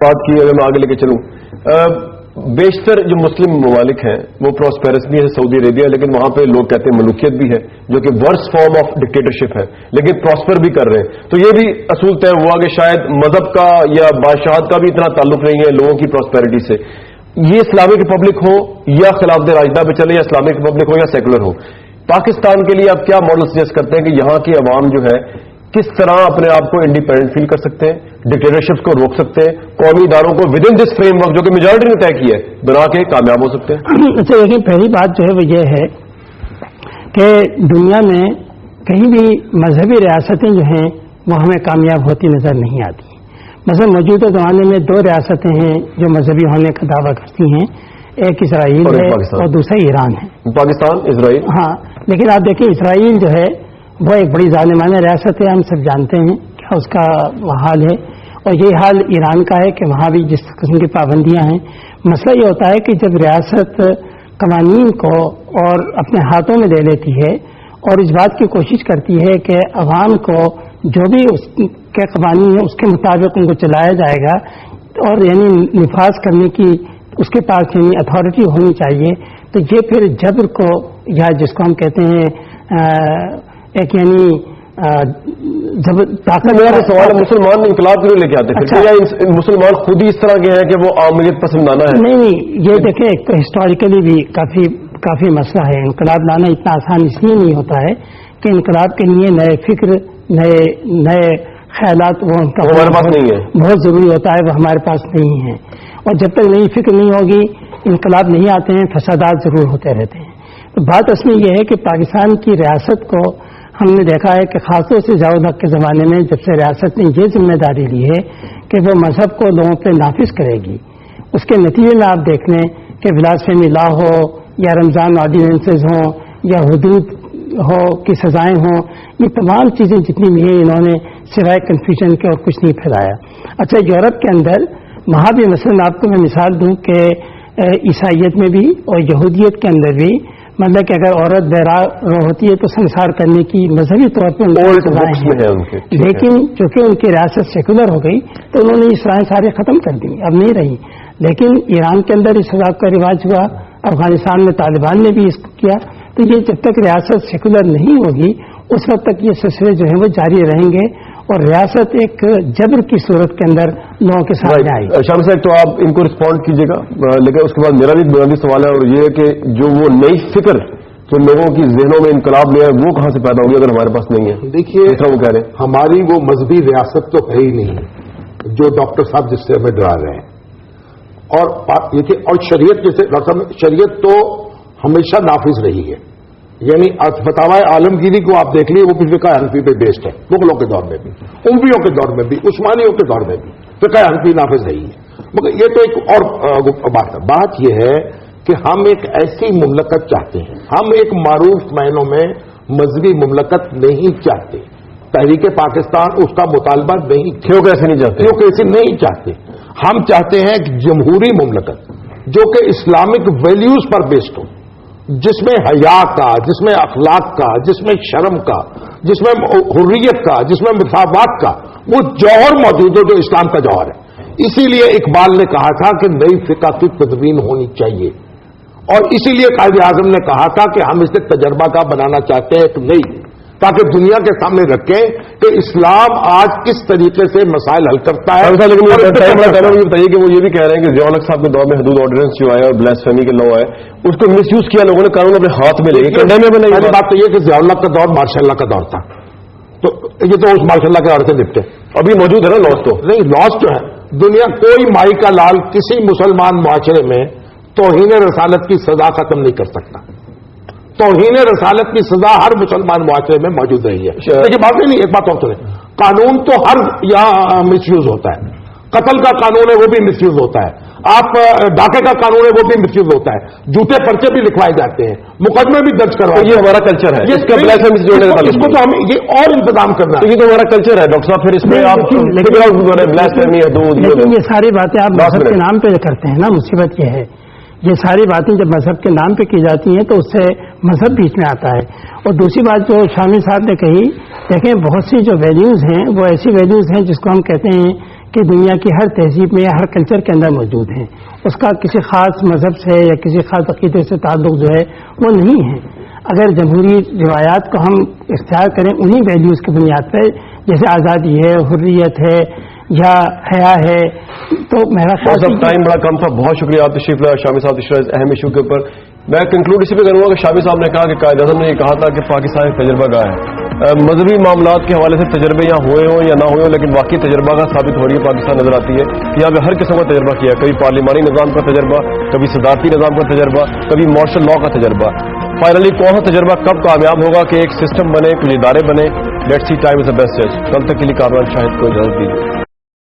بات کی اگر میں آگے لے کے چلوں، بیشتر جو مسلم ممالک ہیں وہ پراسپیرس بھی ہے، سعودی عربیہ، لیکن وہاں پہ لوگ کہتے ہیں ملوکیت بھی ہے جو کہ ورس فارم آف ڈکٹیٹرشپ ہے، لیکن پراسپر بھی کر رہے ہیں. تو یہ بھی اصول طے ہوا کہ شاید مذہب کا یا بادشاہت کا بھی اتنا تعلق نہیں ہے لوگوں کی پراسپیرٹی سے. یہ اسلامک ریپبلک ہو یا خلاف راجدہ پہ چلے، یا اسلامک ریپبلک ہو یا سیکولر ہو، پاکستان کے لیے آپ کیا ماڈل سجیسٹ کرتے ہیں کہ یہاں کی عوام جو ہے کس طرح اپنے آپ کو انڈیپینڈنٹ فیل کر سکتے ہیں، ڈکٹیٹرشپس کو روک سکتے ہیں، قومی اداروں کو with in this frame work جو کہ میجورٹی نے طے کیا ہے بنا کے کامیاب ہو سکتے ہیں؟ اچھا دیکھیں، پہلی بات جو ہے وہ یہ ہے کہ دنیا میں کہیں بھی مذہبی ریاستیں جو ہیں وہ ہمیں کامیاب ہوتی نظر نہیں آتی. مثلا موجودہ زمانے میں دو ریاستیں ہیں جو مذہبی ہونے کا دعویٰ کرتی ہیں، ایک اسرائیل ہے اور دوسرا ایران ہے. پاکستان، اسرائیل. ہاں، لیکن آپ دیکھیں اسرائیل جو ہے وہ ایک بڑی ظالمانہ ریاست ہے، ہم سب جانتے ہیں کیا اس کا حال ہے، اور یہ حال ایران کا ہے کہ وہاں بھی جس قسم کی پابندیاں ہیں. مسئلہ یہ ہوتا ہے کہ جب ریاست قوانین کو اور اپنے ہاتھوں میں لے لیتی ہے اور اس بات کی کوشش کرتی ہے کہ عوام کو جو بھی اس کے قوانین ہیں اس کے مطابق ان کو چلایا جائے گا، اور یعنی نفاذ کرنے کی اس کے پاس یعنی اتھارٹی ہونی چاہیے، تو یہ پھر جبر کو یا جس کو ہم کہتے ہیں ایک یعنی طاقت. میرا سوال ہے مسلمان انقلاب کیوں لے کے آتے ہیں؟ یا مسلمان خود ہی اس طرح کے ہیں کہ وہ عاملیت پسندانہ ہے؟ نہیں، یہ دیکھیں ایک تو ہسٹوریکلی بھی کافی مسئلہ ہے. انقلاب لانا اتنا آسان اس لیے نہیں ہوتا ہے کہ انقلاب کے لیے نئے فکر، نئے خیالات وہ ان کا ہمارے پاس نہیں ہے، بہت ضروری ہوتا ہے، وہ ہمارے پاس نہیں ہے. اور جب تک نئی فکر نہیں ہوگی انقلاب نہیں آتے ہیں، فسادات ضرور ہوتے رہتے ہیں. تو بات اصل میں یہ ہے کہ پاکستان کی ریاست کو ہم نے دیکھا ہے کہ خاص طور سے ضیاء الحق کے زمانے میں جب سے ریاست نے یہ ذمہ داری لی ہے کہ وہ مذہب کو لوگوں پہ نافذ کرے گی، اس کے نتیجے میں آپ دیکھ لیں کہ بلاسفیمی لا ہو یا رمضان آرڈیننسز ہوں یا حدود ہو کی سزائیں ہوں، یہ تمام چیزیں جتنی بھی ہیں انہوں نے سوائے کنفیوژن کے اور کچھ نہیں پھیلایا. اچھا، یورپ کے اندر وہاں بھی مثلاً آپ کو میں مثال دوں کہ عیسائیت میں بھی اور یہودیت کے اندر بھی مطلب کہ اگر عورت بیراہ ہوتی ہے تو سنسار کرنے کی مذہبی طور پہ سزائیں ہیں، لیکن چونکہ ان کی ریاست سیکولر ہو گئی تو انہوں نے یہ سزائیں سارے ختم کر دی، اب نہیں رہی. لیکن ایران کے اندر اس سزا کا رواج ہوا، افغانستان میں طالبان نے بھی اس کو کیا. تو یہ جب تک ریاست سیکولر نہیں ہوگی اس وقت تک یہ سلسلے جو ہیں وہ جاری رہیں گے اور ریاست ایک جبر کی صورت کے اندر لوگوں کے سامنے آئی. شام صاحب تو آپ ان کو رسپونڈ کیجیے گا، لیکن اس کے بعد میرا بھی بنیادی سوال ہے، اور یہ ہے کہ جو وہ نئی فکر جو لوگوں کی ذہنوں میں انقلاب لیا ہے وہ کہاں سے پیدا ہوگی اگر ہمارے پاس نہیں ہے؟ دیکھیے، وہ کہہ رہے ہیں ہماری وہ مذہبی ریاست تو ہے ہی نہیں جو ڈاکٹر صاحب جس سے ہمیں ڈرا رہے ہیں. اور شریعت جیسے شریعت تو ہمیشہ نافذ رہی ہے، یعنی فتاوی عالمگیری کو آپ دیکھ لیے، وہ بھی فقہ حنفی پہ بیسڈ ہے، مغلوں کے دور میں بھی، امویوں کے دور میں بھی، عثمانیوں کے دور میں بھی فقہ حنفی نافذ رہی ہے. مگر یہ تو ایک اور بات یہ ہے کہ ہم ایک ایسی مملکت چاہتے ہیں، ہم ایک معروف معنوں میں مذہبی مملکت نہیں چاہتے. تحریک پاکستان اس کا مطالبہ نہیں، کیوں کیسے نہیں چاہتے. ہم چاہتے ہیں ایک جمہوری مملکت جو کہ اسلامک ویلیوز پر بیسڈ ہو، جس میں حیا کا، جس میں اخلاق کا، جس میں شرم کا، جس میں حریت کا، جس میں مساوات کا وہ جوہر موجود ہو جو اسلام کا جوہر ہے. اسی لیے اقبال نے کہا تھا کہ نئی فقہ کی تدوین ہونی چاہیے، اور اسی لیے قائد اعظم نے کہا تھا کہ ہم اسے تجربہ کا بنانا چاہتے ہیں ایک نئی، تاکہ دنیا کے سامنے رکھیں کہ اسلام آج کس طریقے سے مسائل حل کرتا ہے. لیکن یہ بتائیے کہ وہ یہ بھی کہہ رہے ہیں کہ ضیاء الحق صاحب کے دور میں حدود آرڈیننس جو آیا اور بلاسفیمی کے لا ہے اس کو مس یوز کیا لوگوں نے، قانون اپنے ہاتھ میں لے گئے. پہلی بات تو یہ کہ ضیاء الحق کا دور ماشاء اللہ کا دور تھا، تو یہ تو اس ماشاء اللہ کے دور سے نپٹے. ابھی موجود ہے نا لاس، تو نہیں لاس جو ہے دنیا کوئی مائی کا لال کسی مسلمان معاشرے میں توہین رسالت کی سزا ختم نہیں کر سکتا. توہین رسالت کی سزا ہر مسلمان معاشرے میں موجود رہی ہے. لیکن بات نہیں، ایک بات اور سنیں، قانون تو ہر یہاں مس یوز ہوتا ہے. قتل کا قانون ہے وہ بھی مس یوز ہوتا ہے، آپ ڈاکے کا قانون ہے وہ بھی مس یوز ہوتا ہے، جھوٹے پرچے بھی لکھوائے جاتے ہیں، مقدمے بھی درج کروائے. یہ ہمارا کلچر ہے، اس کو تو ہم یہ اور انتظام کرنا ہے. یہ تو ہمارا کلچر ہے ڈاکٹر صاحب. پھر اس میں لیکن یہ ساری باتیں آپ مذہب کے نام پہ کرتے ہیں نا. مصیبت یہ ہے یہ ساری باتیں جب مذہب کے نام پہ کی جاتی ہیں تو اس سے مذہب بیچ میں آتا ہے. اور دوسری بات جو شامی صاحب نے کہی، دیکھیں بہت سی جو ویلیوز ہیں وہ ایسی ویلیوز ہیں جس کو ہم کہتے ہیں کہ دنیا کی ہر تہذیب میں ہر کلچر کے اندر موجود ہیں. اس کا کسی خاص مذہب سے یا کسی خاص عقیدے سے تعلق جو ہے وہ نہیں ہے. اگر جمہوری روایات کو ہم اختیار کریں انہی ویلیوز کی بنیاد پر، جیسے آزادی ہے، حریت ہے یا حیا ہے، تو میرا خیال ٹائم بڑا کم تھا. بہت شکریہ آپ تشریف لائے شامی صاحب تشریف لائے اہم ایشو کے اوپر. میں کنکلوڈ اسی پہ کروں گا کہ شامی صاحب نے کہا کہ قائد اعظم نے یہ کہا تھا کہ پاکستان ایک تجربہ گاہ ہے. مذہبی معاملات کے حوالے سے تجربے یہاں ہوئے ہوں یا نہ ہوئے ہوں، لیکن واقعی تجربہ کا ثابت ہو رہی ہے پاکستان نظر آتی ہے کہ یہاں پہ ہر قسم کا تجربہ کیا، کبھی پارلیمانی نظام کا تجربہ، کبھی صدارتی نظام کا تجربہ، کبھی مارشل لا کا تجربہ. فائنلی کون سا تجربہ کب کامیاب ہوگا کہ ایک سسٹم بنے، کچھ ادارے بنے. Let's see time is the best جج. کل تک کے لیے کامران شاہد کو اجازت دیجیے.